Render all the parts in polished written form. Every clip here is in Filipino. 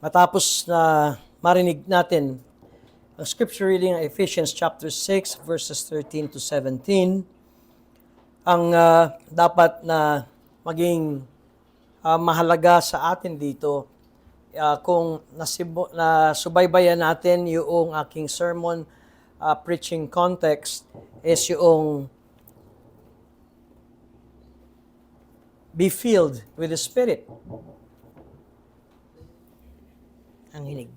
Matapos na marinig natin ang scripture reading ng Ephesians chapter 6 verses 13 to 17, ang dapat na maging mahalaga sa atin dito kung nasubaybayan natin yung aking sermon preaching context is yung be filled with the Spirit. Ang hinig.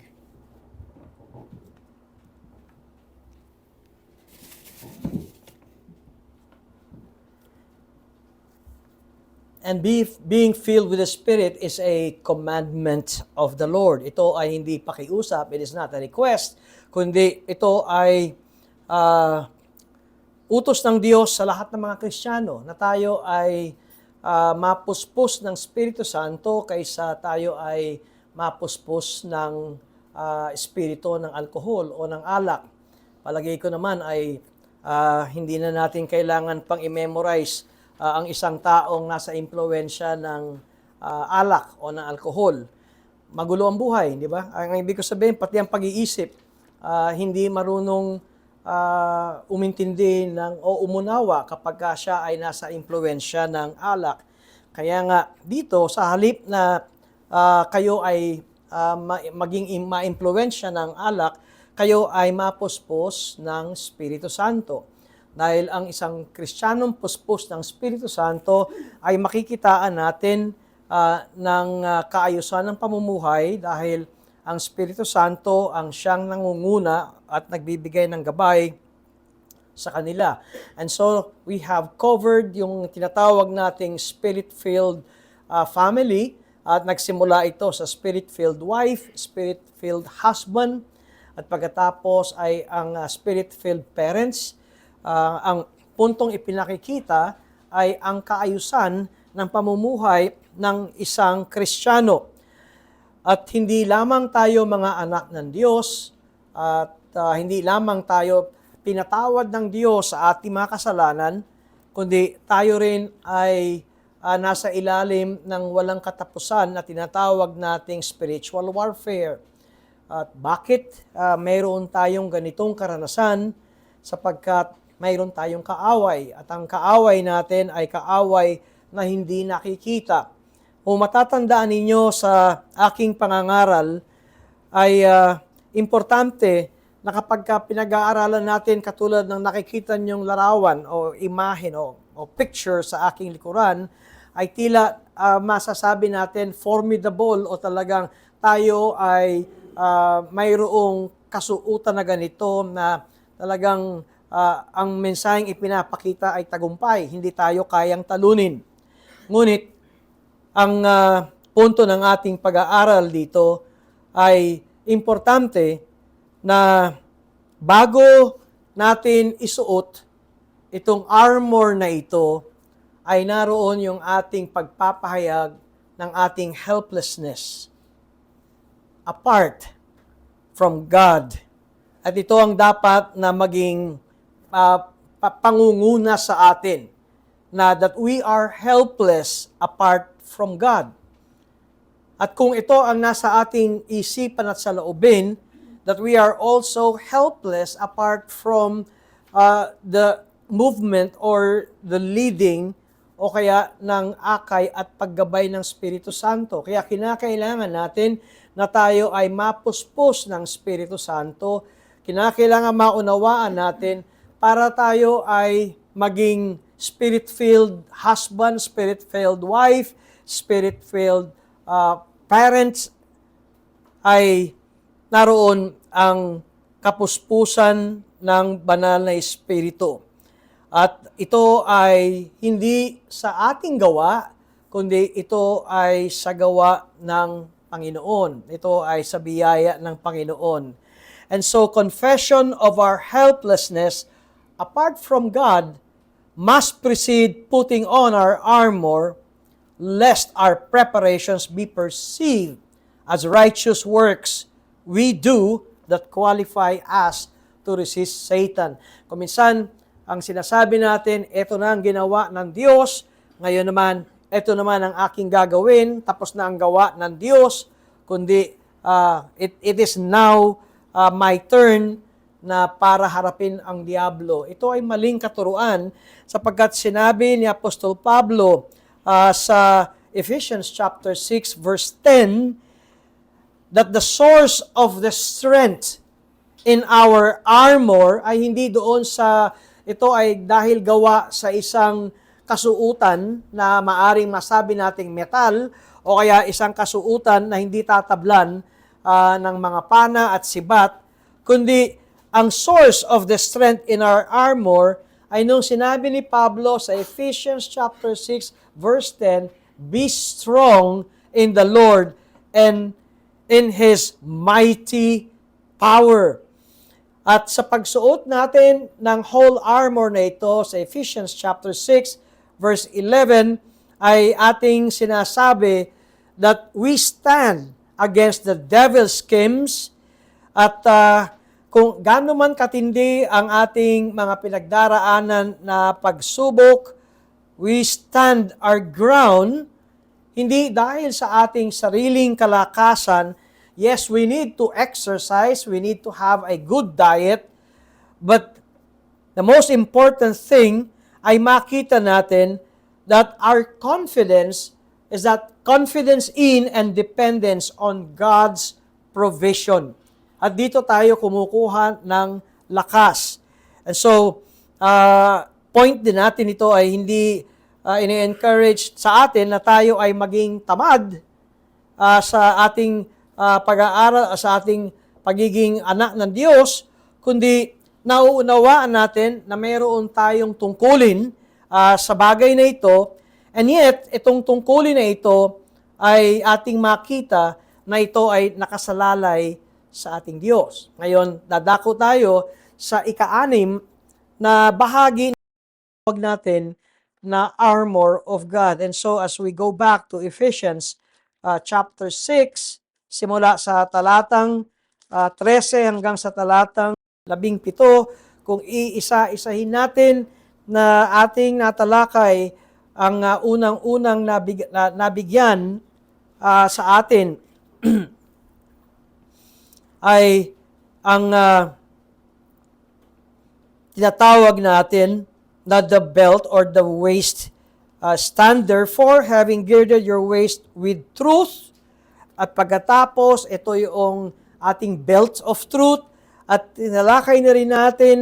And being filled with the Spirit is a commandment of the Lord. Ito ay hindi pakiusap, it is not a request, kundi ito ay utos ng Diyos sa lahat ng mga Kristiyano na tayo ay mapuspos ng Espiritu Santo kaysa tayo ay mapuspos ng espiritu ng alkohol o ng alak. Palagay ko naman ay hindi na natin kailangan pang i-memorize ang isang taong nasa impluwensya ng alak o ng alkohol. Magulo ang buhay, di ba? Ang ibig ko sabihin, pati ang pag-iisip, hindi marunong umintindi o umunawa kapag siya ay nasa impluwensya ng alak. Kaya nga dito, sa halip na kayo ay maging ma-impluwensya ng alak, kayo ay mapuspos ng Espiritu Santo. Dahil ang isang Kristiyanong puspos ng Espiritu Santo ay makikitaan natin ng kaayusan ng pamumuhay dahil ang Espiritu Santo ang siyang nangunguna at nagbibigay ng gabay sa kanila. And so, we have covered yung tinatawag nating Spirit-filled family at nagsimula ito sa Spirit-filled wife, Spirit-filled husband, at pagkatapos ay ang Spirit-filled parents. Ang puntong ipinakikita ay ang kaayusan ng pamumuhay ng isang Kristiyano. At hindi lamang tayo mga anak ng Diyos at hindi lamang tayo pinatawad ng Diyos sa ating mga kasalanan, kundi tayo rin ay nasa ilalim ng walang katapusan na tinatawag nating spiritual warfare. At bakit mayroon tayong ganitong karanasan? Sapagkat mayroon tayong kaaway. At ang kaaway natin ay kaaway na hindi nakikita. Kung matatandaan ninyo sa aking pangangaral, ay importante na kapag pinag-aaralan natin katulad ng nakikita niyong larawan o imahen o picture sa aking likuran, ay tila masasabi natin formidable o talagang tayo ay mayroong kasuutan na ganito na talagang ang mensaheng ipinapakita ay tagumpay, hindi tayo kayang talunin. Ngunit, ang punto ng ating pag-aaral dito ay importante na bago natin isuot itong armor na ito, ay naroon yung ating pagpapahayag ng ating helplessness apart from God. At ito ang dapat na maging pangunguna sa atin, na that we are helpless apart from God. At kung ito ang nasa ating isipan at saloobin, that we are also helpless apart from the movement or the leading o kaya ng akay at paggabay ng Espiritu Santo. Kaya kinakailangan natin na tayo ay mapuspos ng Espiritu Santo. Kinakailangan maunawaan natin para tayo ay maging Spirit-filled husband, Spirit-filled wife, Spirit-filled parents, ay naroon ang kapuspusan ng banal na Espiritu. At ito ay hindi sa ating gawa, kundi ito ay sa gawa ng Panginoon. Ito ay sa biyaya ng Panginoon. And so, confession of our helplessness apart from God must precede putting on our armor, lest our preparations be perceived as righteous works we do that qualify us to resist Satan. Kung minsan, ang sinasabi natin, ito na ang ginawa ng Diyos, ngayon naman, ito naman ang aking gagawin, tapos na ang gawa ng Diyos, kundi it is now my turn na para harapin ang diablo. Ito ay maling katuruan sapagkat sinabi ni Apostol Pablo sa Ephesians chapter 6 verse 10 that the source of the strength in our armor ay hindi doon sa ito ay dahil gawa sa isang kasuutan na maaring masabi nating metal o kaya isang kasuutan na hindi tatablan ng mga pana at sibat, kundi ang source of the strength in our armor ay nung sinabi ni Pablo sa Ephesians chapter 6 verse 10, be strong in the Lord and in His mighty power. At sa pagsuot natin ng whole armor na ito sa Ephesians chapter 6 verse 11 ay ating sinasabi that we stand against the devil's schemes at kung gaano man katindi ang ating mga pinagdaraanan na pagsubok, we stand our ground, hindi dahil sa ating sariling kalakasan. Yes, we need to exercise, we need to have a good diet, but the most important thing ay makita natin that our confidence is that confidence in and dependence on God's provision. At dito tayo kumukuha ng lakas. And so, point din natin ito ay hindi ini-encourage sa atin na tayo ay maging tamad sa ating pag-aaral, sa ating pagiging anak ng Diyos, kundi nauunawaan natin na mayroon tayong tungkulin sa bagay na ito, and yet, itong tungkulin na ito ay ating makita na ito ay nakasalalay sa ating Diyos. Ngayon, dadako tayo sa ika-6 na bahagi natin na armor of God. And so, as we go back to Ephesians chapter 6, simula sa talatang 13 hanggang sa talatang 17, kung iisa-isahin natin na ating natalakay ang unang-unang nabigyan sa atin ay ang tinatawag natin na the belt or the waist. Stand therefore, having girded your waist with truth. At pagkatapos, ito yung ating belt of truth. At tinalakay na rin natin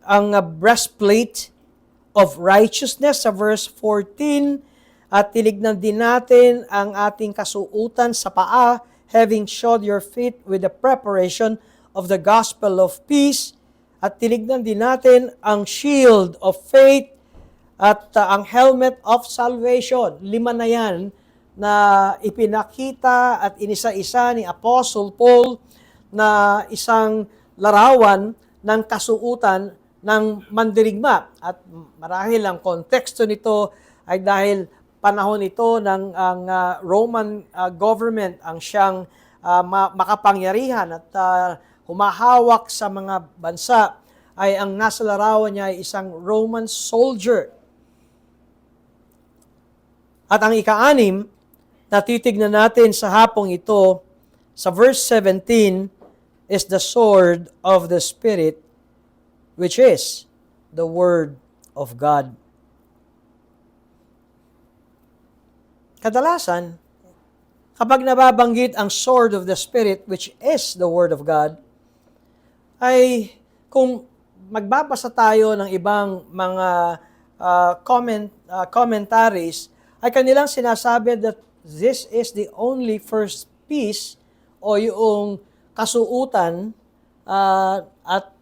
ang breastplate of righteousness sa verse 14. At tinignan din natin ang ating kasuutan sa paa, having shod your feet with the preparation of the gospel of peace. At tinignan din natin ang shield of faith at ang helmet of salvation. 5 na yan na ipinakita at inisa-isa ni Apostle Paul na isang larawan ng kasuutan ng mandirigma. At marahil ang konteksto nito ay dahil panahon ito ng Roman government ang siyang makapangyarihan at humahawak sa mga bansa, ay ang nasa larawan niya ay isang Roman soldier. At ang ika-6 na titignan natin sa hapong ito, sa verse 17, is the sword of the Spirit, which is the Word of God. Kadalasan, kapag nababanggit ang sword of the Spirit, which is the Word of God, ay kung magbabasa tayo ng ibang mga commentaries, ay kanilang sinasabi that this is the only first piece o yung kasuutan at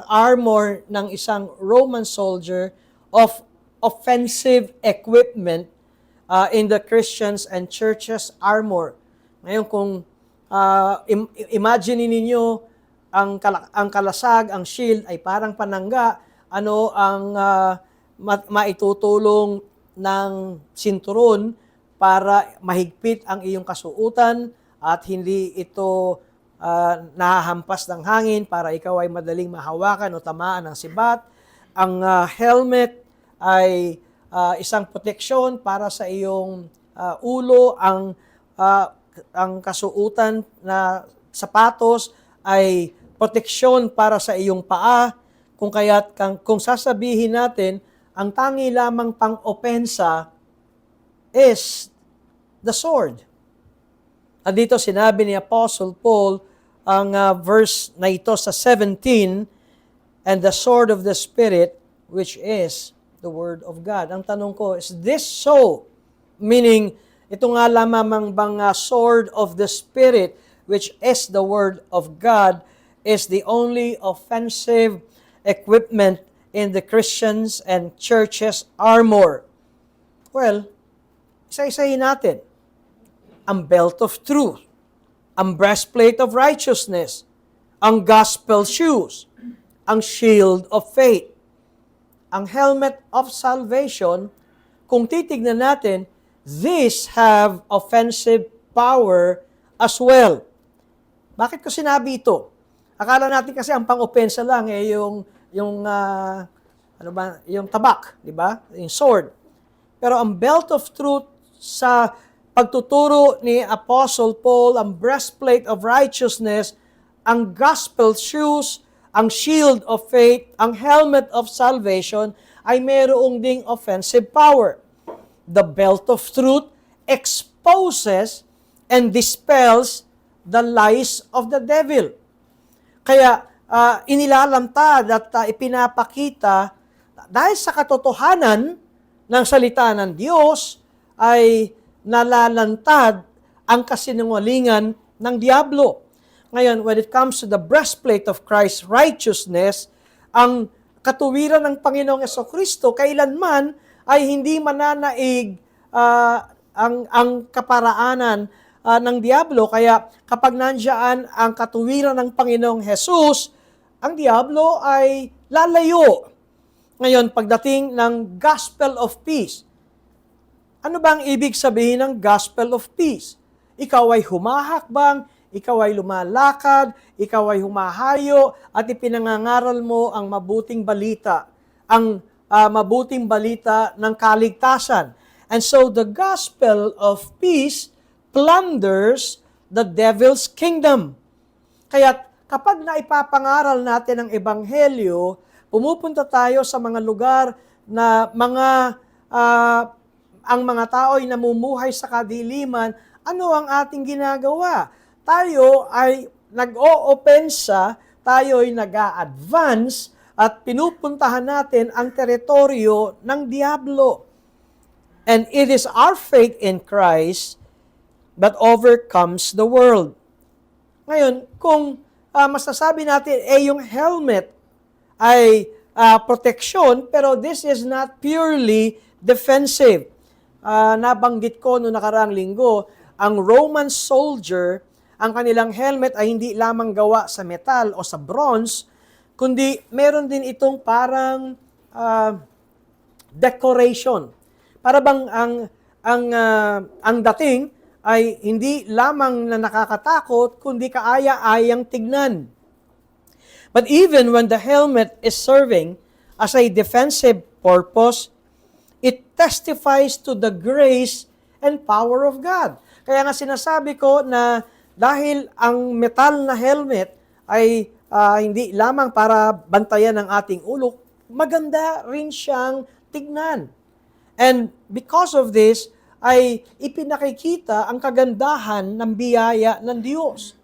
armor ng isang Roman soldier of offensive equipment in the Christians and churches armor. Ngayon kung imagine ninyo ang kalasag, ang shield ay parang panangga, ano ang maitutulong ng sinturon para mahigpit ang iyong kasuutan at hindi ito nahahampas ng hangin para ikaw ay madaling mahawakan o tamaan ng sibat. Ang helmet ay isang proteksyon para sa iyong ulo. Ang ang kasuutan na sapatos ay proteksyon para sa iyong paa, kung sasabihin natin, ang tangi lamang pang-opensa is the sword. At dito sinabi ni Apostle Paul, ang verse na ito sa 17, and the sword of the Spirit, which is the Word of God. Ang tanong ko, is this so? Meaning, ito nga lamang bang sword of the Spirit, which is the Word of God, is the only offensive equipment in the Christians and churches' armor? Well, isa-isahin natin. Ang belt of truth, ang breastplate of righteousness, ang gospel shoes, ang shield of faith, ang helmet of salvation. Kung titignan natin, these have offensive power as well. Bakit ko sinabi ito? Akala natin kasi ang pang-opensa lang yung tabak, di ba? Yung sword. Pero ang belt of truth sa pagtuturo ni Apostle Paul, ang breastplate of righteousness, ang gospel shoes, ang shield of faith, ang helmet of salvation, ay mayroong ding offensive power. The belt of truth exposes and dispels the lies of the devil. Kaya inilalantad at ipinapakita dahil sa katotohanan ng salita ng Diyos ay nalalantad ang kasinungalingan ng diablo. Ngayon, when it comes to the breastplate of Christ's righteousness, ang katuwiran ng Panginoong Jesucristo kailanman ay hindi mananaig ang kaparaanan ng diablo. Kaya kapag nandiyan ang katuwiran ng Panginoong Jesus, ang diablo ay lalayo. Ngayon, pagdating ng gospel of peace, ano ba ang ibig sabihin ng gospel of peace? Ikaw ay humahakbang, ikaw ay lumalakad, ikaw ay humahayo, at ipinangangaral mo ang mabuting balita, ang mabuting balita ng kaligtasan. And so the gospel of peace plunders the devil's kingdom. Kaya kapag naipapangaral natin ang ebanghelyo, pumupunta tayo sa mga lugar na ang mga tao ay namumuhay sa kadiliman, ano ang ating ginagawa? Tayo ay nag-o-opensa, tayo ay nag-a-advance, at pinupuntahan natin ang teritoryo ng diablo. And it is our faith in Christ that overcomes the world. Ngayon, kung masasabi natin, yung helmet ay protection, pero this is not purely defensive. Nabanggit ko noong nakaraang linggo, ang Roman soldier, ang kanilang helmet ay hindi lamang gawa sa metal o sa bronze, kundi meron din itong parang decoration. Para bang ang dating ay hindi lamang na nakakatakot, kundi kaaya-ayang tignan. But even when the helmet is serving as a defensive purpose, it testifies to the grace and power of God. Kaya nga sinasabi ko na dahil ang metal na helmet ay hindi lamang para bantayan ang ating ulo, maganda rin siyang tignan. And because of this, ay ipinakikita ang kagandahan ng biyaya ng Diyos.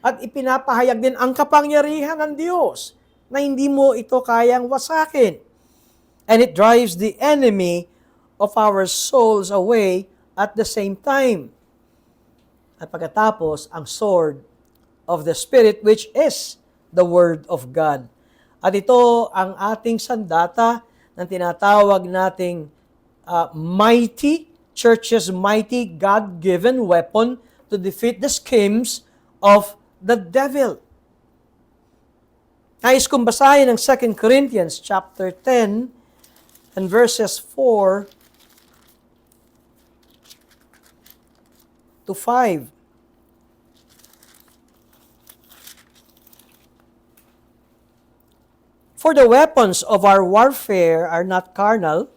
At ipinapahayag din ang kapangyarihan ng Diyos na hindi mo ito kayang wasakin. And it drives the enemy of our souls away at the same time. At pagkatapos, ang sword of the Spirit, which is the Word of God. At ito ang ating sandata ng tinatawag nating mighty, church's mighty God-given weapon to defeat the schemes of the devil. Nais kong basahin ang 2 Corinthians chapter 10 and verses 4 to 5. For the weapons of our warfare are not carnal,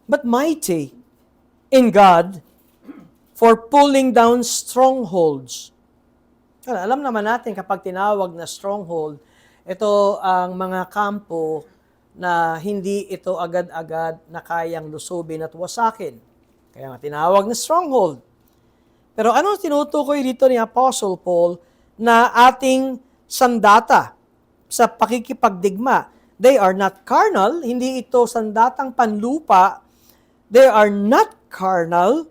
but mighty in God for pulling down strongholds. Alam naman natin kapag tinawag na stronghold, ito ang mga kampo na hindi ito agad-agad na kayang lusubin at wasakin. Kaya nga tinawag na stronghold. Pero ano tinutukoy dito ni Apostle Paul na ating sandata sa pakikipagdigma? They are not carnal, hindi ito sandatang panlupa. They are not carnal,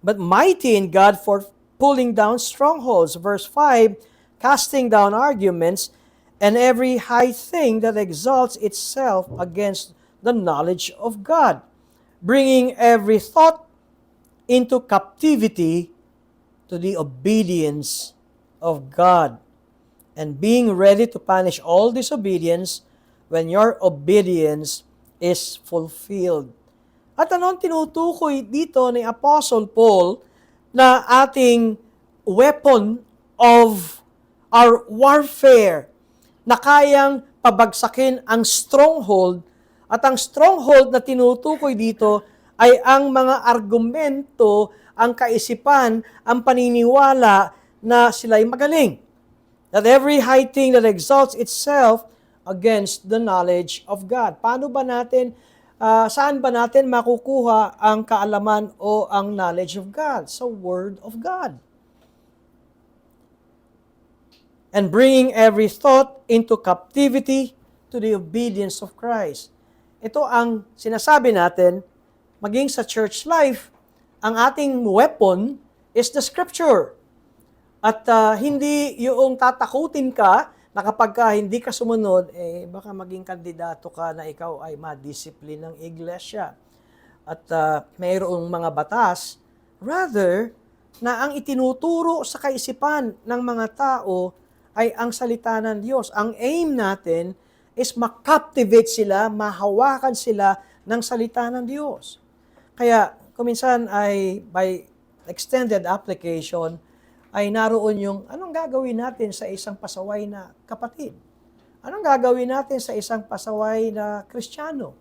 but mighty in God for pulling down strongholds. Verse 5, casting down arguments and every high thing that exalts itself against the knowledge of God, bringing every thought into captivity to the obedience of God, and being ready to punish all disobedience when your obedience is fulfilled. At anong tinutukoy dito ni Apostle Paul na ating weapon of our warfare na kayang pabagsakin ang stronghold, at ang stronghold na tinutukoy dito ay ang mga argumento, ang kaisipan, ang paniniwala na sila'y magaling. That every high thing that exalts itself against the knowledge of God. Paano ba natin, saan ba natin makukuha ang kaalaman o ang knowledge of God? Sa Word of God. And bringing every thought into captivity to the obedience of Christ. Ito ang sinasabi natin, maging sa church life, ang ating weapon is the Scripture. At hindi yung tatakutin ka na kapag hindi ka sumunod, baka maging kandidato ka na ikaw ay ma-discipline ng iglesia. At mayroong mga batas, rather, na ang itinuturo sa kaisipan ng mga tao ay ang salita ng Diyos. Ang aim natin is makaptivate sila, mahawakan sila ng salita ng Diyos. Kaya, kuminsan ay by extended application, ay naroon yung anong gagawin natin sa isang pasaway na kapatid? Anong gagawin natin sa isang pasaway na Kristiyano?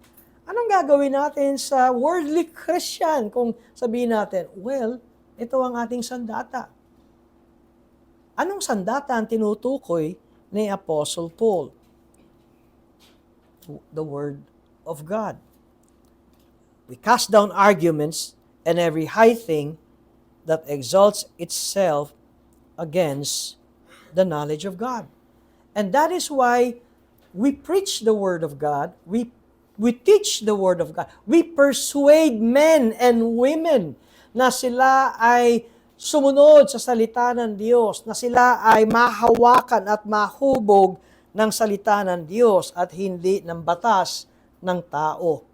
Anong gagawin natin sa worldly Christian kung sabihin natin, well, ito ang ating sandata. Anong sandata ang tinutukoy ni Apostle Paul? The Word of God. We cast down arguments and every high thing that exalts itself against the knowledge of God. And that is why we preach the Word of God, we teach the Word of God, we persuade men and women na sila ay sumunod sa salita ng Diyos, na sila ay mahawakan at mahubog ng salita ng Diyos at hindi ng batas ng tao.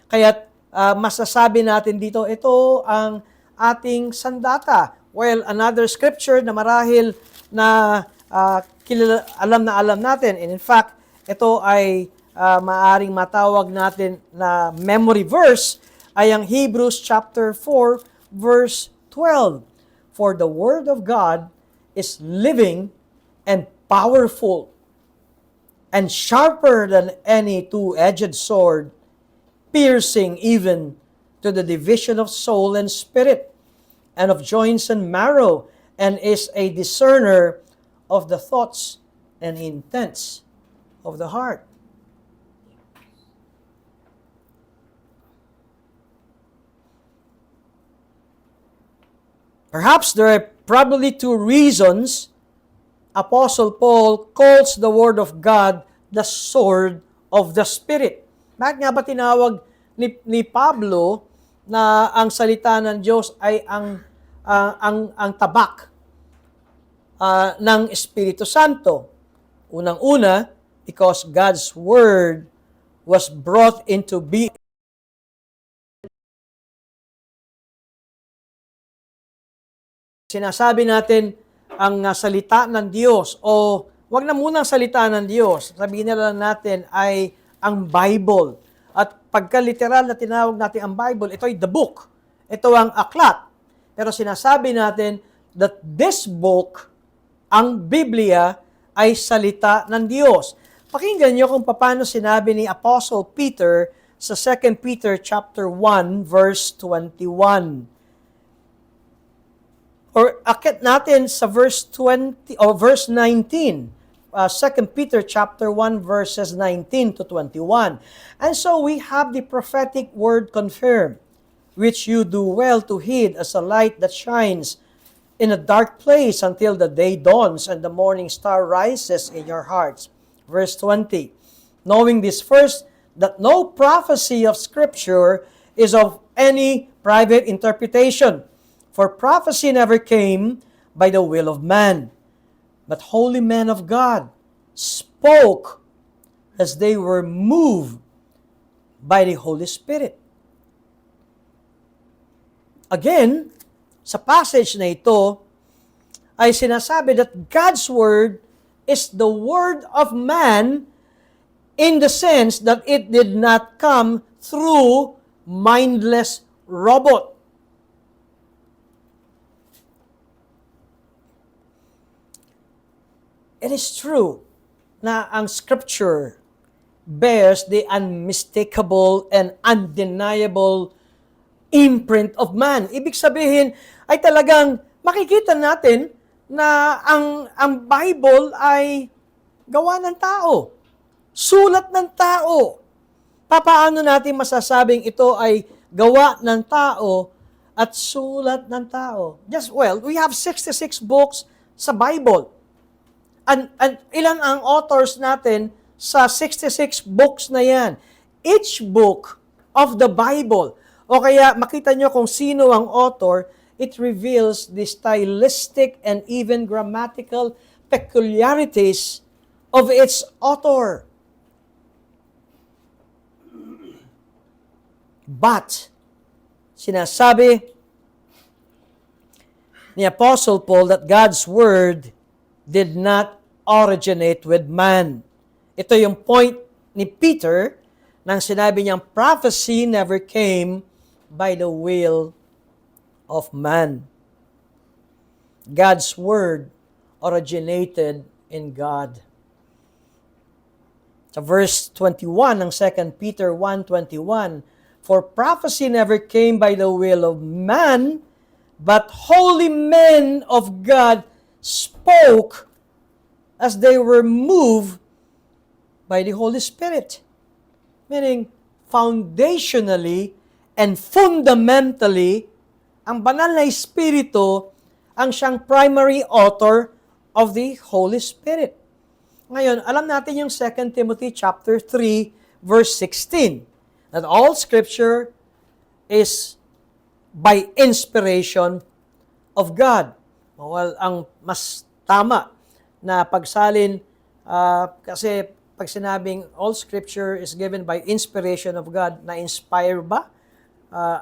Kaya masasabi natin dito, ito ang ating sandata. Well, another scripture na marahil na alam natin, and in fact, ito ay maaring matawag natin na memory verse, ay ang Hebrews chapter 4, verse 12. For the Word of God is living and powerful and sharper than any two-edged sword, piercing even to the division of soul and spirit, and of joints and marrow, and is a discerner of the thoughts and intents of the heart. Perhaps there are probably two reasons Apostle Paul calls the Word of God the sword of the Spirit. Bakit nga ba tinawag ni Pablo na ang salita ng Diyos ay ang tabak ng Espiritu Santo? Unang-una, because God's Word was brought into being. Sinasabi natin ang salita ng Diyos o wag na muna ang salita ng Diyos. Sabihin na lang natin ay ang Bible. At pagka literal na tinawag natin ang Bible, ito ay the book. Ito ang aklat. Pero sinasabi natin that this book, ang Biblia, ay salita ng Diyos. Pakinggan niyo kung paano sinabi ni Apostle Peter sa 2 Peter chapter 1 verse 21. Or akit natin sa verse 20 or verse 19. 2 Peter chapter 1 verses 19 to 21. And so we have the prophetic word confirmed, which you do well to heed as a light that shines in a dark place until the day dawns and the morning star rises in your hearts. Verse 20. Knowing this first, that no prophecy of Scripture is of any private interpretation, for prophecy never came by the will of man, but holy men of God spoke as they were moved by the Holy Spirit. Again, sa passage na ito, ay sinasabi that God's Word is the Word of man in the sense that it did not come through mindless robot. It is true na ang Scripture bears the unmistakable and undeniable imprint of man. Ibig sabihin ay talagang makikita natin na ang Bible ay gawa ng tao. Sulat ng tao. Paano natin masasabing ito ay gawa ng tao at sulat ng tao? We have 66 books sa Bible. And ilan ang authors natin sa 66 books na yan? Each book of the Bible, o kaya makita nyo kung sino ang author, it reveals the stylistic and even grammatical peculiarities of its author. But, sinasabi ni Apostle Paul that God's Word did not originate with man. Ito yung point ni Peter nang sinabi niyang prophecy never came by the will of man. God's Word originated in God. Sa verse 21 ng 2 Peter 1:21, for prophecy never came by the will of man, but holy men of God spoke as they were moved by the Holy Spirit. Meaning, foundationally and fundamentally, ang banal na Espiritu ang siyang primary author of the Holy Spirit. Ngayon, alam natin yung 2 Timothy chapter 3, verse 16, that all Scripture is by inspiration of God. Well, ang mas tama na pagsalin, kasi pag sinabing all Scripture is given by inspiration of God, na-inspire ba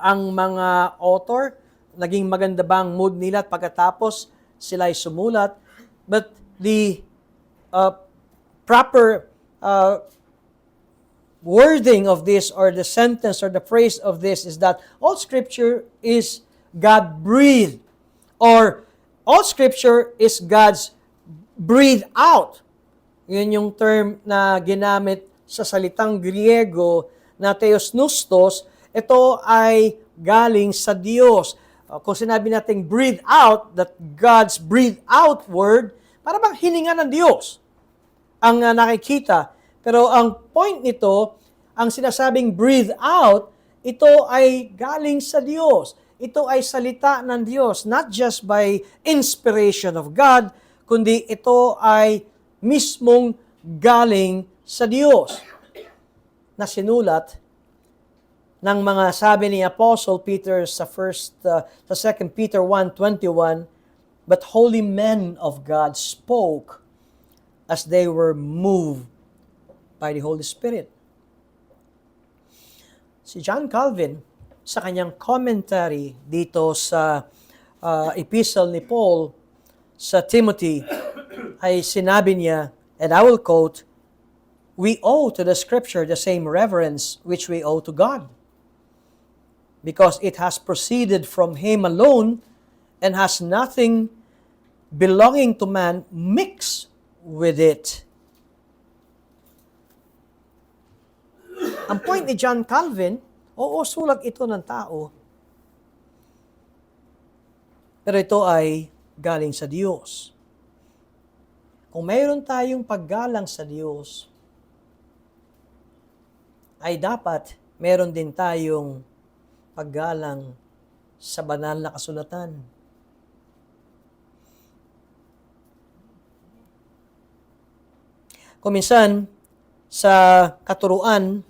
ang mga author? Naging maganda ba ang mood nila at pagkatapos sila'y sumulat? But the proper wording of this, or the sentence or the phrase of this, is that all Scripture is God-breathed, or all Scripture is God's breathed out. Yun yung term na ginamit sa salitang Griego na theosnustos. Ito ay galing sa Diyos. Kung sinabi natin breathe out, that God's breathed out word, para bang hininga ng Diyos ang nakikita. Pero ang point nito, ang sinasabing breathe out, ito ay galing sa Diyos. Ito ay salita ng Diyos, not just by inspiration of God, kundi ito ay mismong galing sa Diyos na sinulat ng mga sabi ni Apostle Peter sa 2 Peter 1:21, but holy men of God spoke as they were moved by the Holy Spirit. Si John Calvin, sa kanyang commentary dito sa epistle ni Paul sa Timothy, ay sinabi niya, and I will quote, we owe to the Scripture the same reverence which we owe to God, because it has proceeded from Him alone and has nothing belonging to man mixed with it. Ang point ni John Calvin, oo, sulat ito ng tao, pero ito ay galing sa Diyos. Kung mayroon tayong paggalang sa Diyos, ay dapat meron din tayong paggalang sa banal na kasulatan. Kung minsan, sa katuruan,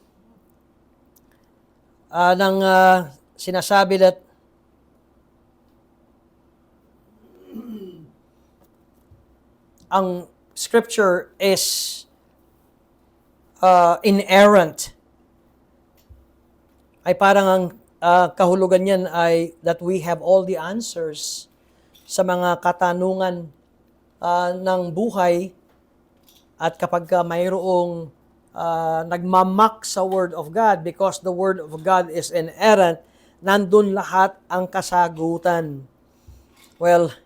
sinasabi that ang scripture is inerrant, ay parang ang kahulugan niyan ay that we have all the answers sa mga katanungan ng buhay, at kapag mayroong nagmamak sa Word of God, because the Word of God is inerrant, nandun lahat ang kasagutan. Well,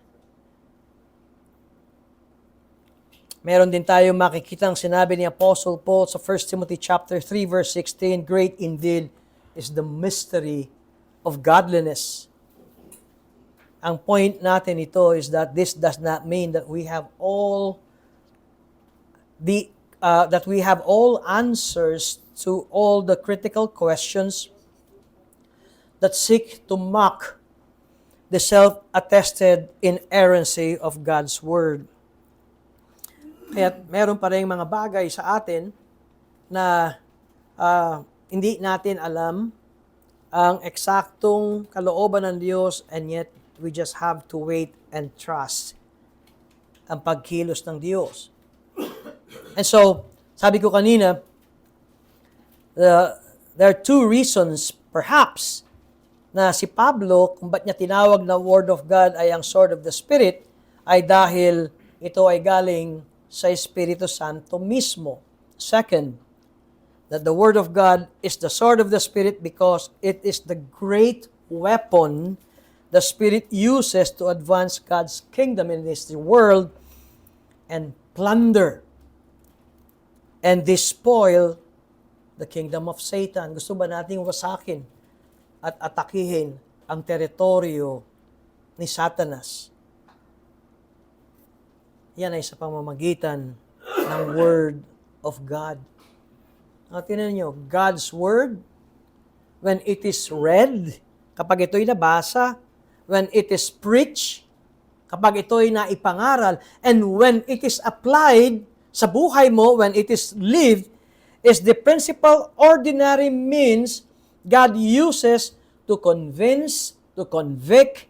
meron din tayong makikitang sinabi ni Apostle Paul sa 1 Timothy chapter 3 verse 16, "Great indeed is the mystery of godliness." Ang point natin ito is that this does not mean that we have all answers to all the critical questions that seek to mock the self-attested inerrancy of God's Word. Kaya meron pa rin mga bagay sa atin na hindi natin alam ang eksaktong kalooban ng Diyos, and yet we just have to wait and trust ang pagkilos ng Diyos. And so, sabi ko kanina, there are two reasons, perhaps, na si Pablo, kung ba't niya tinawag na Word of God ay ang Sword of the Spirit, ay dahil ito ay galing sa Espiritu Santo mismo. Second, that the Word of God is the Sword of the Spirit because it is the great weapon the Spirit uses to advance God's kingdom in this world and plunder and despoil the kingdom of Satan. Gusto ba nating wasakin at atakihin ang teritoryo ni Satanas? Yan ay sa pamamagitan ng Word of God. Tingnan nyo, God's Word, when it is read, kapag ito'y nabasa, when it is preached, kapag ito'y naipangaral, and when it is applied sa buhay mo, when it is lived, is the principal ordinary means God uses to convince, to convict,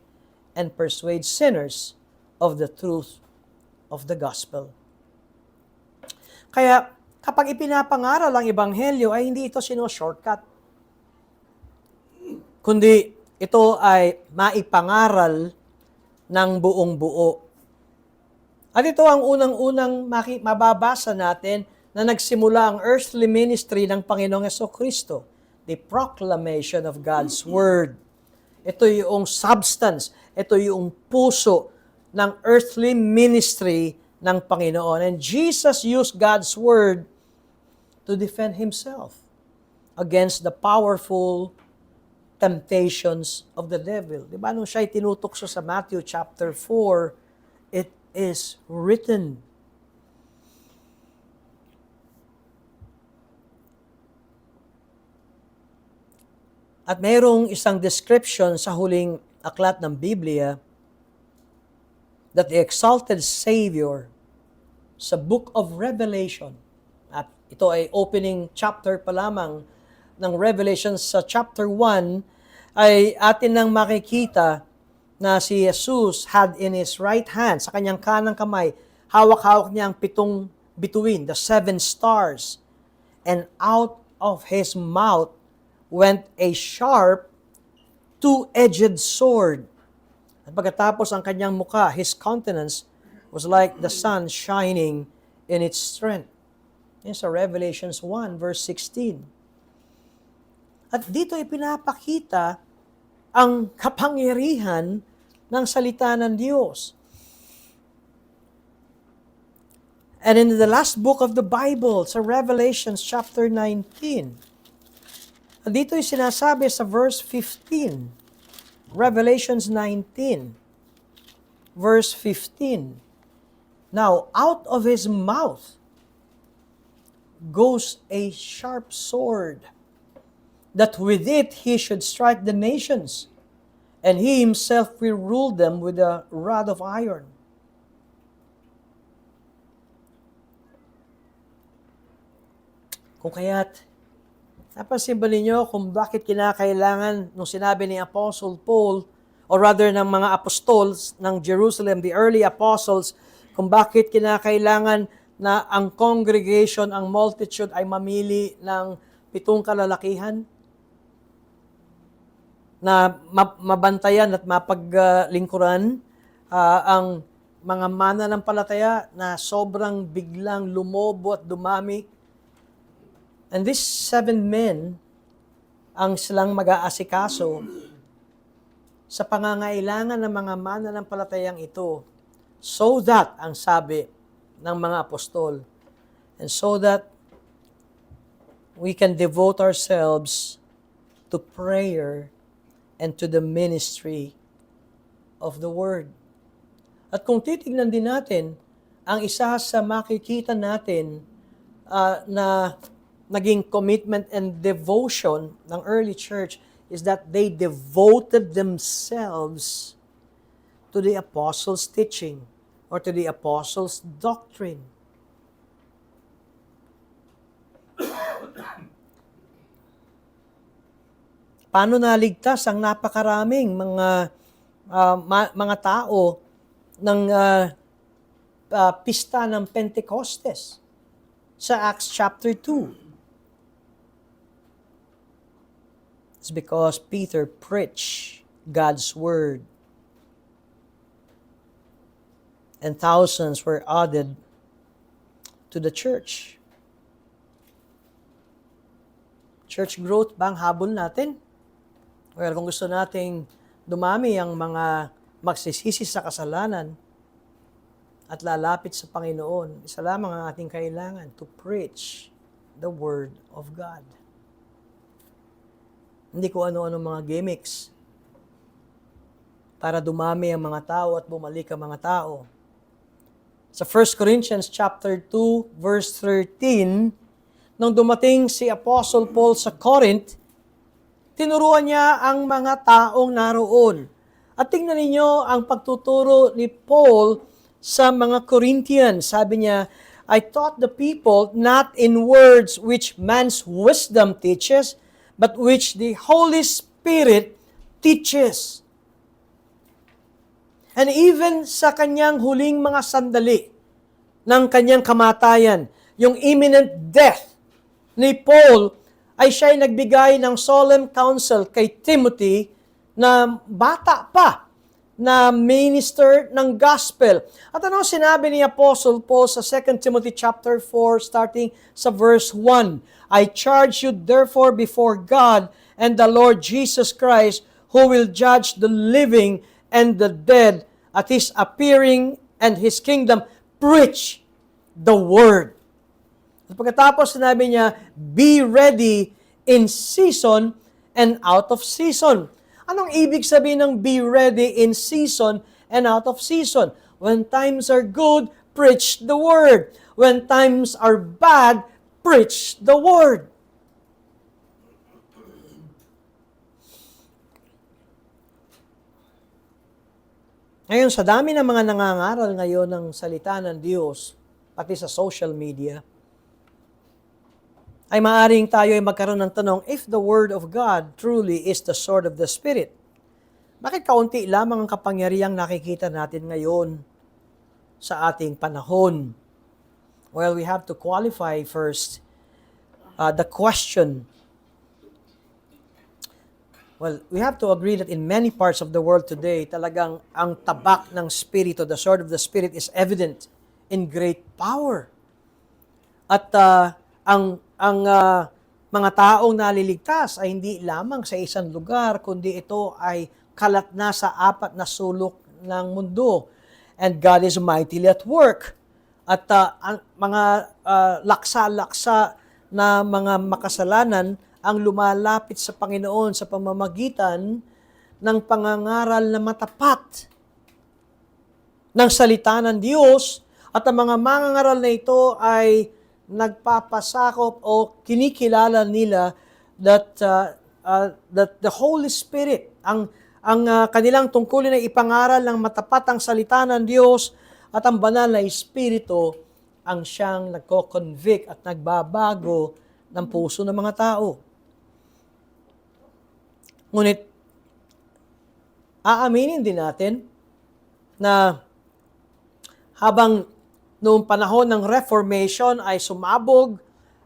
and persuade sinners of the truth of the gospel. Kaya, kapag ipinapangaral ang Ebanghelyo, ay hindi ito shortcut, kundi ito ay maipangaral ng buong buo. At ito ang unang-unang mababasa natin na nagsimula ang earthly ministry ng Panginoong Jesucristo, the proclamation of God's Word. Ito yung substance, ito yung puso ng earthly ministry ng Panginoon. And Jesus used God's Word to defend Himself against the powerful temptations of the devil. Diba nung siya'y tinutokso sa Matthew chapter 4, it is written. At mayroong isang description sa huling aklat ng Biblia that the exalted Savior sa Book of Revelation, at ito ay opening chapter pa lamang ng Revelation sa chapter 1, ay atin nang makikita na si Jesus had in His right hand, sa kanyang kanang kamay, hawak-hawak niya ang 7 bituin, the 7 stars. And out of His mouth went a sharp, 2-edged sword. At pagkatapos ang kanyang mukha, His countenance was like the sun shining in its strength. Yan sa Revelations 1 verse 16. At dito ipinapakita ang kapangyarihan ng salita ng Diyos. And in the last book of the Bible, sa Revelations chapter 19, Dito yung sinasabi sa verse 15, Revelations 19, verse 15. Now, out of his mouth goes a sharp sword, that with it he should strike the nations, and he himself will rule them with a rod of iron. Kung kaya't, napansin ba ninyo kung bakit kinakailangan nung sinabi ni Apostle Paul, or rather ng mga apostles ng Jerusalem, the early apostles, kung bakit kinakailangan na ang congregation, ang multitude ay mamili ng 7 kalalakihan na mabantayan at mapaglingkuran ang mga mananampalataya na sobrang biglang lumobo at dumami. And these 7 men ang silang mag-aasikaso sa pangangailangan ng mga mananampalatayang ito, so that, ang sabi ng mga apostol, and so that we can devote ourselves to prayer and to the ministry of the Word. At kung titignan din natin, ang isa sa makikita natin na naging commitment and devotion ng early church is that they devoted themselves to the apostles' teaching or to the apostles' doctrine. Paano naligtas ang napakaraming mga tao ng pista ng Pentecostes sa Acts chapter 2? It's because Peter preached God's word. And thousands were added to the church. Church growth ba ang habol natin? Well, kung gusto nating dumami ang mga magsisisi sa kasalanan at lalapit sa Panginoon, isa lamang ang ating kailangan, to preach the Word of God. Hindi ko ano-ano mga gimmicks para dumami ang mga tao at bumalik ang mga tao. Sa 1 Corinthians chapter 2, verse 13, nung dumating si Apostle Paul sa Corinth, tinuruan niya ang mga taong naroon. At tingnan ninyo ang pagtuturo ni Paul sa mga Corinthians. Sabi niya, I taught the people not in words which man's wisdom teaches, but which the Holy Spirit teaches. And even sa kanyang huling mga sandali ng kanyang kamatayan, yung imminent death ni Paul, ay siya'y nagbigay ng solemn counsel kay Timothy na bata pa na minister ng gospel. At ano sinabi ni Apostle Paul sa 2 Timothy chapter 4 starting sa verse 1? I charge you therefore before God and the Lord Jesus Christ, who will judge the living and the dead at His appearing and His kingdom. Preach the word. At pagkatapos sinabi niya, be ready in season and out of season. Anong ibig sabihin ng be ready in season and out of season? When times are good, preach the word. When times are bad, preach the word. Ngayon, sa dami ng mga nangangaral ngayon ng salita ng Diyos, pati sa social media, ay maaaring tayo ay magkaroon ng tanong, if the Word of God truly is the sword of the Spirit, bakit kaunti lamang ang kapangyarihang nakikita natin ngayon sa ating panahon? Well, we have to qualify first the question. Well, we have to agree that in many parts of the world today, talagang ang tabak ng Spirito, the sword of the Spirit, is evident in great power. At ang mga taong naliligtas ay hindi lamang sa isang lugar, kundi ito ay kalat na sa 4 na sulok ng mundo. And God is mightily at work. At ang mga laksa-laksa na mga makasalanan ang lumalapit sa Panginoon sa pamamagitan ng pangangaral na matapat ng salita ng Diyos, at ang mga mangangaral na ito ay nagpapasakop o kinikilala nila that the Holy Spirit, ang kanilang tungkulin ay ipangaral ng matapat ang salita ng Diyos, at ang banal na Espiritu ang siyang nagko-convict at nagbabago ng puso ng mga tao. Ngunit, aaminin din natin na habang noong panahon ng Reformation ay sumabog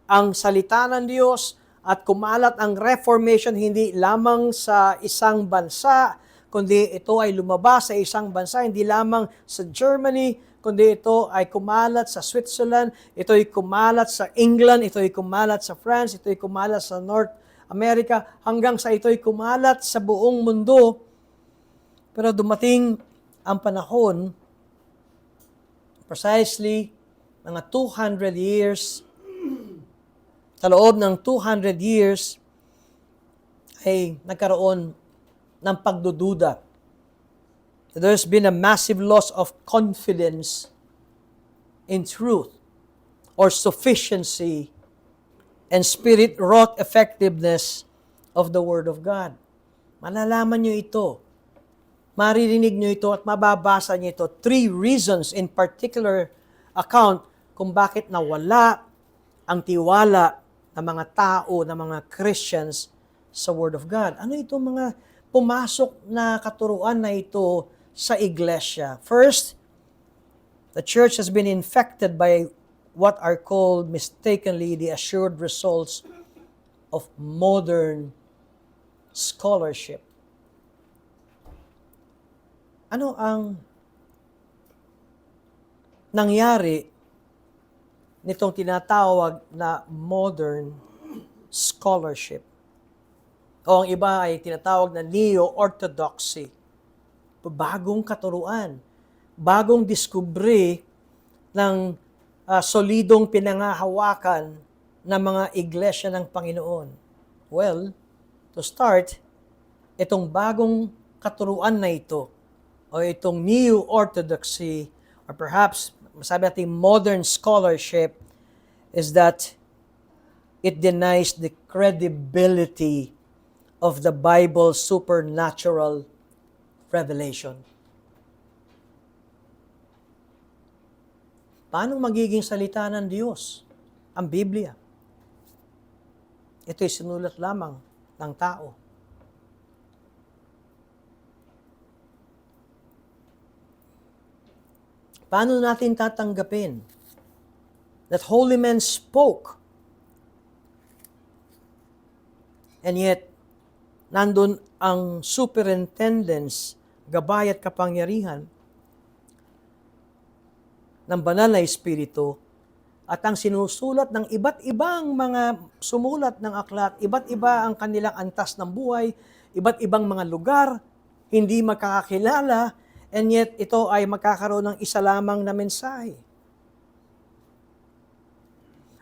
ang salita ng Diyos at kumalat ang Reformation hindi lamang sa isang bansa, kundi ito ay lumabas sa isang bansa, hindi lamang sa Germany, kundi ito ay kumalat sa Switzerland, ito ay kumalat sa England, ito ay kumalat sa France, ito ay kumalat sa North America, hanggang sa ito ay kumalat sa buong mundo. Pero dumating ang panahon, precisely mga 200 years, sa loob ng 200 years, ay nagkaroon ng pagdududa. There's been a massive loss of confidence in truth or sufficiency and spirit-wrought effectiveness of the Word of God. Malalaman nyo ito. Maririnig nyo ito at mababasa nyo ito. 3 reasons in particular account kung bakit nawala ang tiwala ng mga tao, ng mga Christians sa Word of God. Ano itong mga pumasok na katuruan na ito sa iglesia? First, the church has been infected by what are called mistakenly the assured results of modern scholarship. Ano ang nangyari nitong tinatawag na modern scholarship? O ang iba ay tinatawag na neo-orthodoxy. Bagong katuruan, bagong diskubre ng solidong pinangahawakan ng mga iglesia ng Panginoon. Well, to start, itong bagong katuruan na ito, o itong neo-orthodoxy, or perhaps masabi natin modern scholarship, is that it denies the credibility of the Bible's supernatural revelation. Paano magiging salita ng Diyos ang Biblia? Ito'y sinulat lamang ng tao. Paano natin tatanggapin that holy men spoke, and yet nandun ang superintendence, gabay at kapangyarihan ng banal na Espiritu, at ang sinusulat ng iba't ibang mga sumulat ng aklat, iba't iba ang kanilang antas ng buhay, iba't ibang mga lugar, hindi makakakilala, and yet ito ay magkakaroon ng isa lamang na mensahe.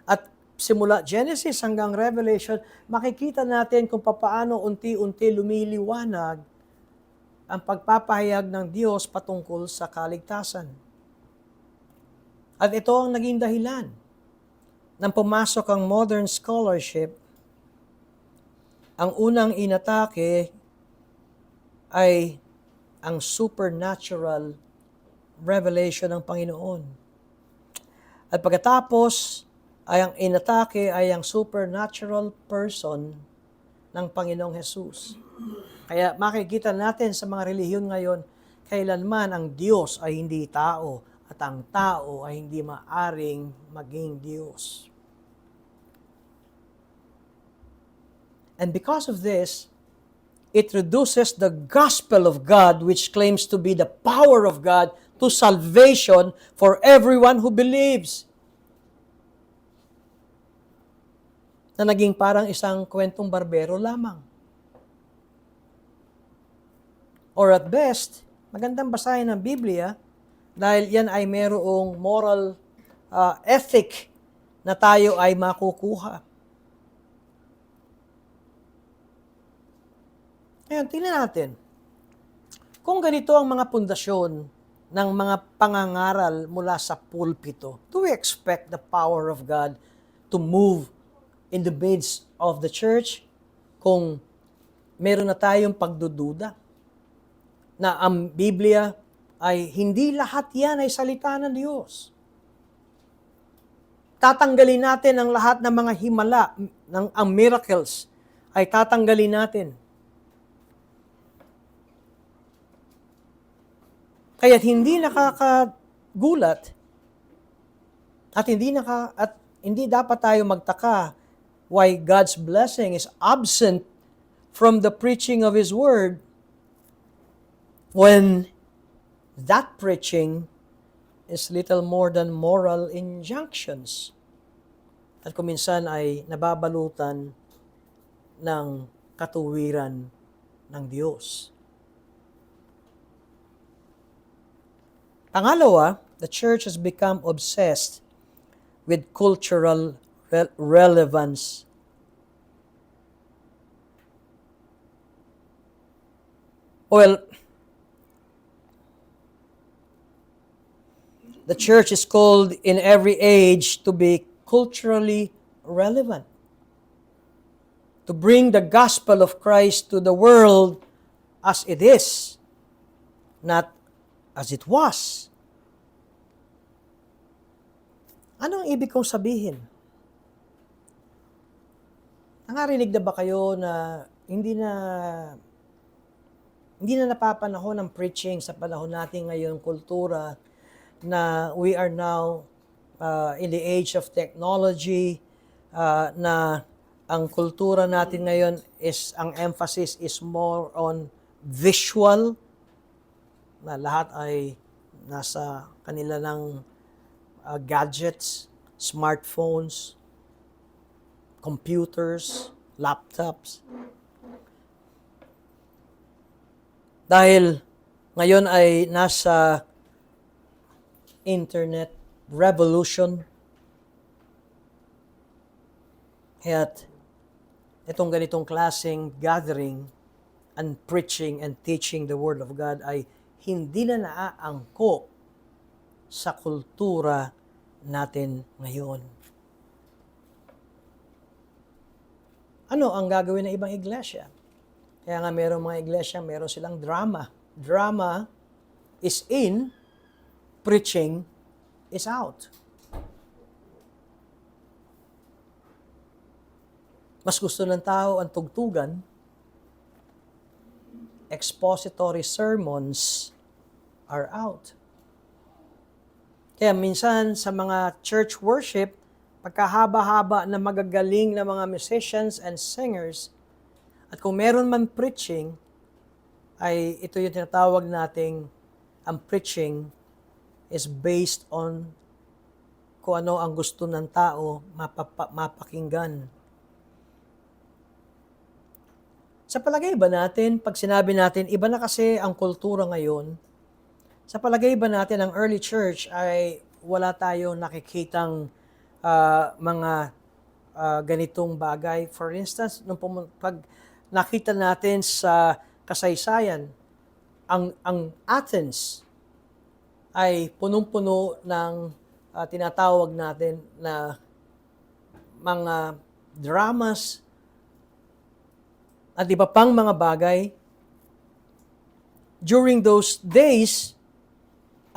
At simula Genesis hanggang Revelation, makikita natin kung paano unti-unti lumiliwanag ang pagpapahayag ng Diyos patungkol sa kaligtasan. At ito ang naging dahilan nang pumasok ang modern scholarship. Ang unang inatake ay ang supernatural revelation ng Panginoon. At pagkatapos ay ang inatake ay ang supernatural person ng Panginoong Jesus. Kaya makikita natin sa mga relihiyon ngayon, kailanman ang Diyos ay hindi tao at ang tao ay hindi maaring maging Diyos. And because of this, it reduces the gospel of God, which claims to be the power of God, to salvation for everyone who believes. Na naging parang isang kwentong barbero lamang. Or at best, magandang basahin ng Biblia dahil yan ay mayroong moral ethic na tayo ay makukuha. Ngayon, tingnan natin. Kung ganito ang mga pundasyon ng mga pangangaral mula sa pulpito, do we expect the power of God to move in the midst of the church kung meron na tayong pagdududa na ang Biblia ay hindi lahat yan ay salita ng Diyos? Tatanggalin natin ang lahat ng mga himala, ang miracles, ay tatanggalin natin. Kaya hindi nakakagulat at hindi dapat tayo magtaka why God's blessing is absent from the preaching of His Word when that preaching is little more than moral injunctions. At kuminsan ay nababalutan ng katuwiran ng Diyos. Pangalawa, the church has become obsessed with cultural relevance. Well, the church is called in every age to be culturally relevant, to bring the gospel of Christ to the world as it is, not as it was. Anong ibig kong sabihin? Nangarinig na ba kayo na hindi na napapanahon ng preaching sa panahon natin ngayon, kultura, na we are now in the age of technology, na ang kultura natin ngayon is, ang emphasis is more on visual, na lahat ay nasa kanila ng gadgets, smartphones, computers, laptops. Dahil ngayon ay nasa internet revolution. Kaya't itong ganitong klaseng gathering and preaching and teaching the Word of God ay hindi na naaangkop sa kultura natin ngayon. Ano ang gagawin ng ibang iglesia? Kaya nga mayroong mga iglesia, mayroon silang drama. Drama is in, preaching is out. Mas gusto ng tao ang tugtugan, expository sermons are out. Kaya minsan sa mga church worship, pagkahaba-haba na magagaling na mga musicians and singers, at kung meron man preaching, ay ito yung tinatawag nating ang preaching is based on kung ano ang gusto ng tao mapakinggan. Sa palagay ba natin, pag sinabi natin, iba na kasi ang kultura ngayon, sa palagay ba natin ang early church ay wala tayong nakikitang mga ganitong bagay? For instance, pag nakita natin sa kasaysayan, ang Athens ay punong-puno ng tinatawag natin na mga dramas at iba pang mga bagay. During those days,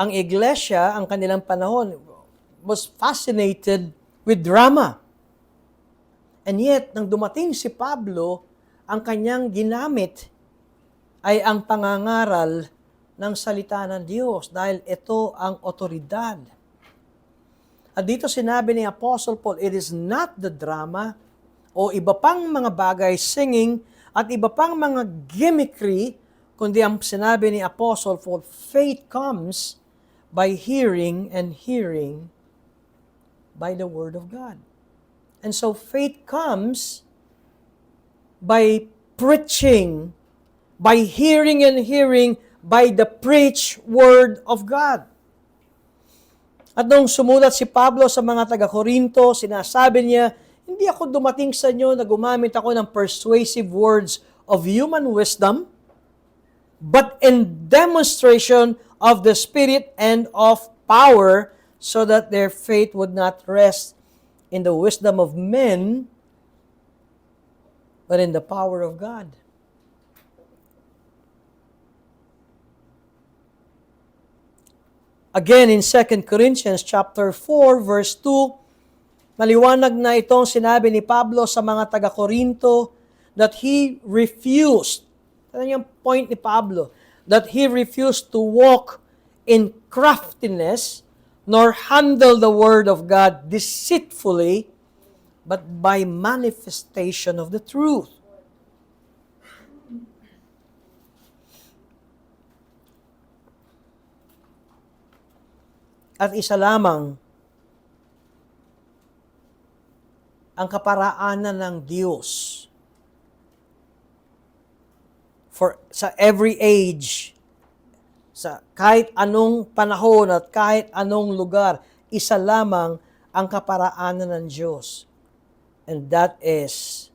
ang iglesia, ang kanilang panahon, was fascinated with drama. And yet, nang dumating si Pablo, ang kanyang ginamit ay ang pangangaral ng salita ng Diyos dahil ito ang otoridad. At dito sinabi ni Apostle Paul, it is not the drama o iba pang mga bagay, singing, at iba pang mga gimmickry, kundi ang sinabi ni Apostle Paul, faith comes by hearing and hearing by the Word of God. And so faith comes by preaching, by hearing and hearing by the preached Word of God. At nung sumulat si Pablo sa mga taga-Korinto, sinasabi niya, hindi ako dumating sa inyo na gumamit ako ng persuasive words of human wisdom, but in demonstration of the Spirit and of power, so that their faith would not rest in the wisdom of men, but in the power of God. Again, in 2 Corinthians chapter 4, verse 2, maliwanag na itong sinabi ni Pablo sa mga taga-Korinto that he refused, ano yung point ni Pablo, that he refused to walk in craftiness, nor handle the word of God deceitfully, but by manifestation of the truth. At isa lamang ang kaparaanan ng Diyos sa every age, sa kahit anong panahon at kahit anong lugar, isa lamang ang kaparaanan ng Diyos. And that is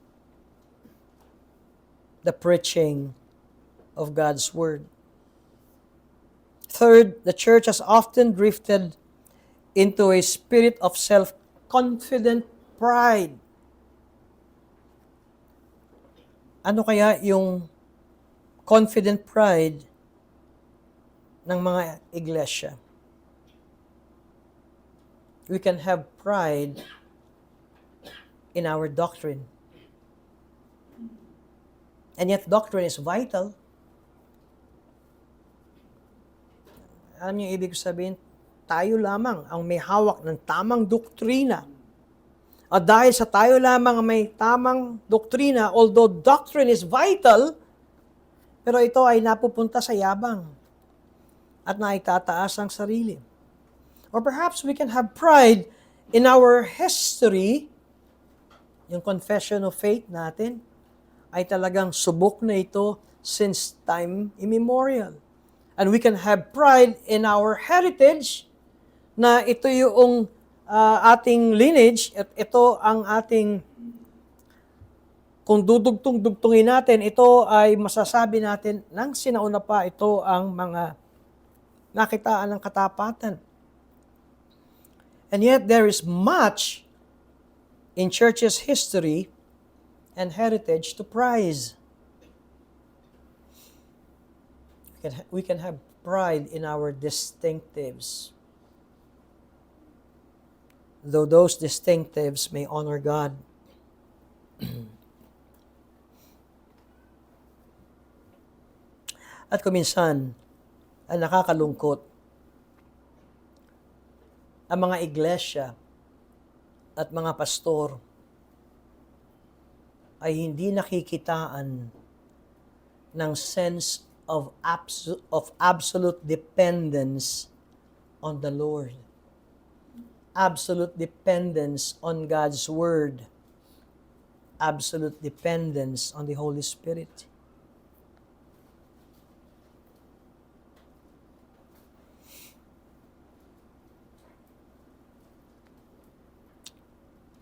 the preaching of God's Word. Third, the church has often drifted into a spirit of self-confident pride. Ano kaya yung confident pride ng mga iglesia? We can have pride in our doctrine. And yet doctrine is vital. Alam niyo ibig sabihin, tayo lamang ang may hawak ng tamang doktrina. At dahil sa tayo lamang ang may tamang doktrina, although doctrine is vital, pero ito ay napupunta sa yabang at naitataas ang sarili. Or perhaps we can have pride in our history. Yung confession of faith natin ay talagang subok na ito since time immemorial. And we can have pride in our heritage na ito yung ating lineage at ito ang ating, kung dudugtong-dugtungin natin, ito ay masasabi natin nang sinauna pa ito ang mga nakitaan ng katapatan. And yet there is much in church's history and heritage to prize. We can have pride in our distinctives, though those distinctives may honor God. At kuminsan, ang nakakalungkot, ang mga iglesia at mga pastor ay hindi nakikitaan ng sense of absolute dependence on the Lord. Absolute dependence on God's Word. Absolute dependence on the Holy Spirit.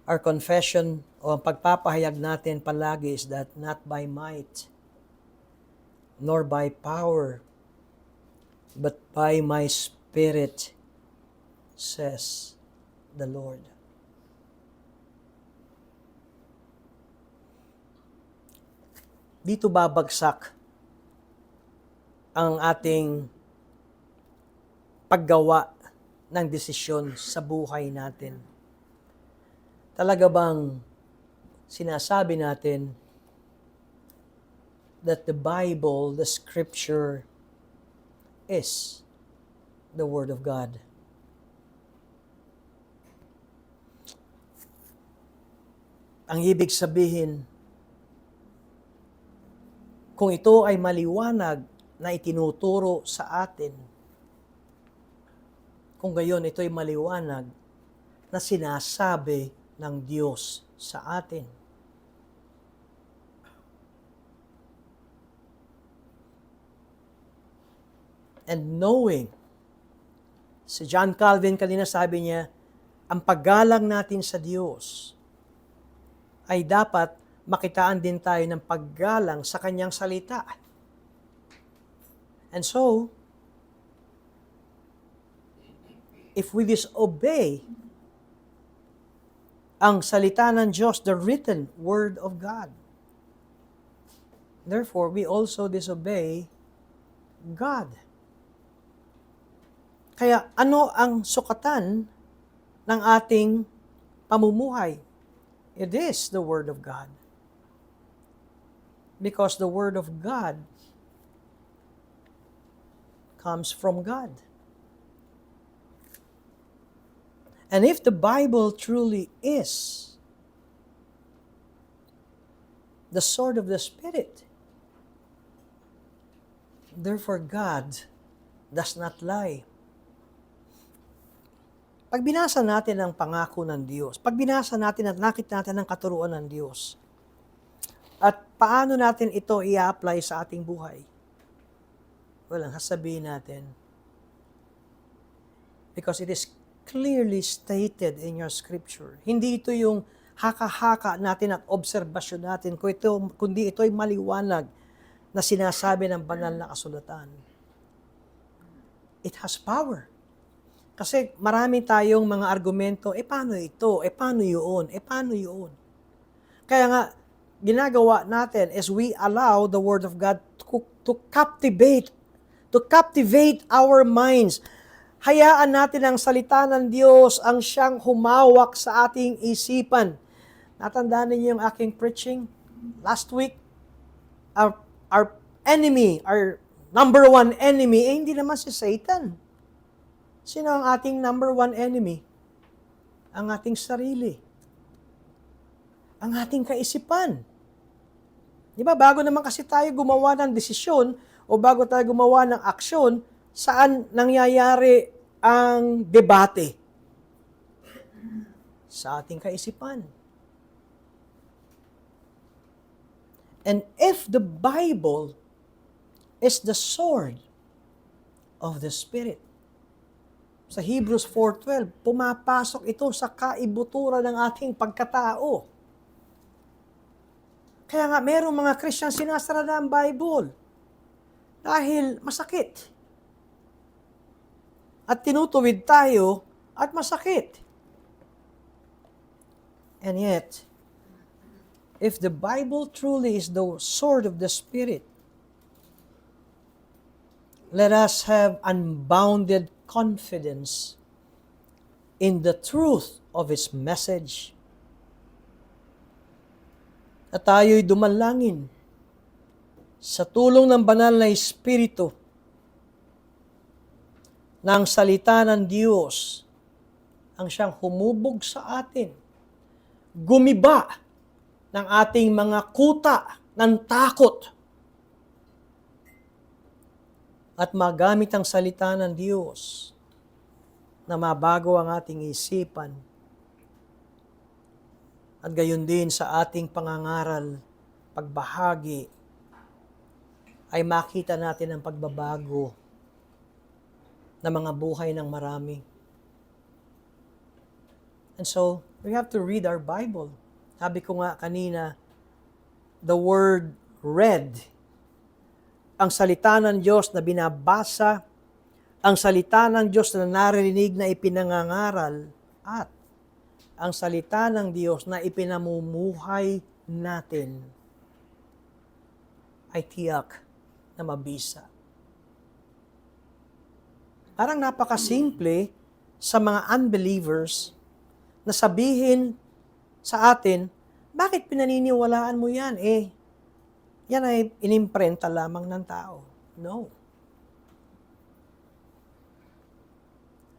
Our confession o ang pagpapahayag natin palagi is that not by might, nor by power, but by my Spirit, says the Lord. Dito babagsak ang ating paggawa ng desisyon sa buhay natin. Talaga bang sinasabi natin that the Bible, the Scripture, is the Word of God? Ang ibig sabihin, kung ito ay maliwanag na itinuturo sa atin, kung gayon ito ay maliwanag na sinasabi ng Diyos sa atin. And knowing, si John Calvin kanina sabi niya, ang paggalang natin sa Diyos ay dapat makitaan din tayo ng paggalang sa kanyang salita. And so, if we disobey ang salita ng Diyos, the written word of God, therefore, we also disobey God. Kaya ano ang sukatan ng ating pamumuhay? It is the Word of God. Because the Word of God comes from God. And if the Bible truly is the sword of the Spirit, therefore God does not lie. Pag binasa natin ang pangako ng Diyos, pag binasa natin at nakita natin ang katuruan ng Diyos, at paano natin ito i-apply sa ating buhay, well, ang sasabihin natin, because it is clearly stated in your scripture. Hindi ito yung haka-haka natin at obserbasyon natin, kundi ito ay maliwanag na sinasabi ng banal na kasulatan. It has power. Kasi marami tayong mga argumento, paano ito? Paano yun? Paano yun? Kaya nga, ginagawa natin is we allow the Word of God to captivate our minds. Hayaan natin ang salita ng Diyos ang siyang humawak sa ating isipan. Natandaan niyo yung aking preaching last week? Our enemy, our number one enemy, hindi naman si Satan. Sino ang ating number one enemy? Ang ating sarili. Ang ating kaisipan. Di ba, bago naman kasi tayo gumawa ng desisyon o bago tayo gumawa ng aksyon, saan nangyayari ang debate? Sa ating kaisipan. And if the Bible is the sword of the Spirit, sa Hebrews 4:12, pumapasok ito sa kaibuturan ng ating pagkatao. Kaya nga, merong mga Christian sinasara na ang Bible dahil masakit. At tinutuwid tayo at masakit. And yet, if the Bible truly is the sword of the Spirit, let us have unbounded confidence in the truth of its message. At tayo'y dumalangin sa tulong ng banal na Espiritu na ang salita ng Diyos ang siyang humubog sa atin, gumiba ng ating mga kuta ng takot, at magamit ang salita ng Diyos na mabago ang ating isipan at gayon din sa ating pangangaral, pagbahagi, ay makita natin ang pagbabago ng mga buhay ng marami. And so, we have to read our Bible. Sabi ko nga kanina, the word read, ang salita ng Diyos na binabasa, ang salita ng Diyos na naririnig na ipinangangaral, at ang salita ng Diyos na ipinamumuhay natin ay tiyak na mabisa. Parang napakasimple sa mga unbelievers na sabihin sa atin, bakit pinaniniwalaan mo yan? Yan ay inimprenta lamang ng tao. No.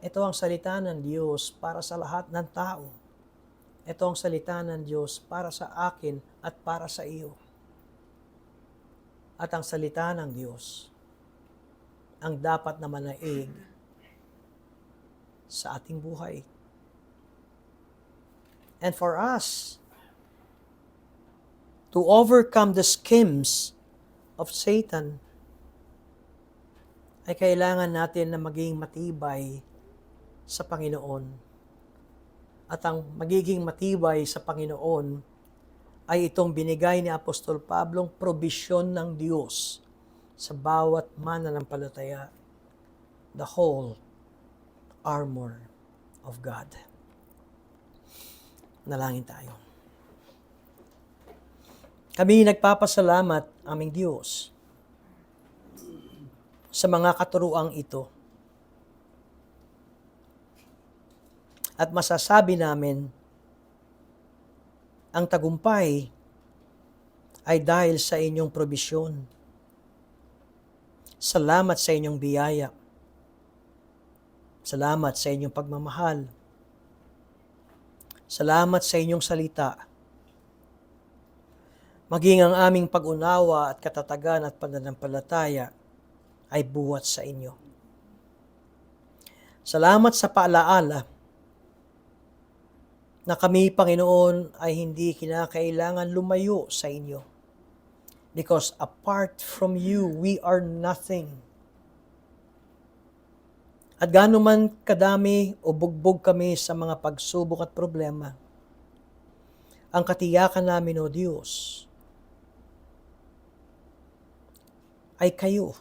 Ito ang salita ng Diyos para sa lahat ng tao. Ito ang salita ng Diyos para sa akin at para sa iyo. At ang salita ng Diyos ang dapat na manaig sa ating buhay. And for us to overcome the schemes of Satan, ay kailangan natin na maging matibay sa Panginoon. At ang magiging matibay sa Panginoon ay itong binigay ni Apostol Pablong probisyon ng Diyos sa bawat mananampalataya. The whole armor of God. Nalangin tayo. Kami nagpapasalamat, aming Diyos, sa mga katuruang ito. At masasabi namin, ang tagumpay ay dahil sa inyong probisyon. Salamat sa inyong biyaya. Salamat sa inyong pagmamahal. Salamat sa inyong salita. Maging ang aming pag-unawa at katatagan at pananampalataya ay buwat sa inyo. Salamat sa paalaala na kami, Panginoon, ay hindi kinakailangan lumayo sa inyo. Because apart from you, we are nothing. At gaano man kadami o bugbog kami sa mga pagsubok at problema, ang katiyakan namin, O Diyos, ay kayo.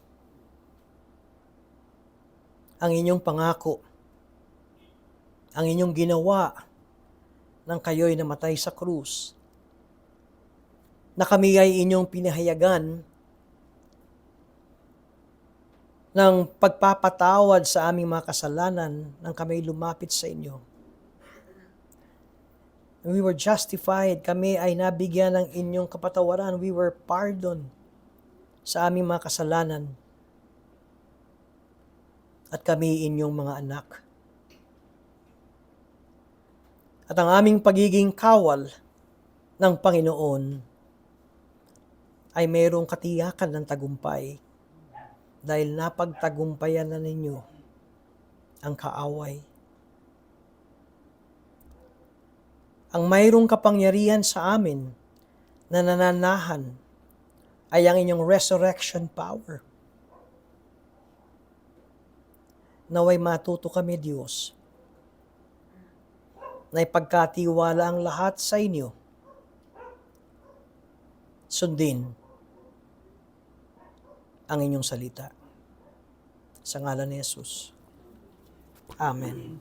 Ang inyong pangako, ang inyong ginawa nang kayo'y namatay sa krus, na kami ay inyong pinahayagan ng pagpapatawad sa aming mga kasalanan nang kami lumapit sa inyo. We were justified. Kami ay nabigyan ng inyong kapatawaran. We were pardoned sa aming mga kasalanan. At kami inyong mga anak. At ang aming pagiging kawal ng Panginoon ay mayroong katiyakan ng tagumpay dahil napagtagumpayan na ninyo ang kaaway. Ang mayroong kapangyarihan sa amin na nananahan ay ang inyong resurrection power. Naway matuto kami, Diyos, na ipagkatiwala ang lahat sa inyo. Sundin ang inyong salita. Sa ngalan ni Jesus. Amen.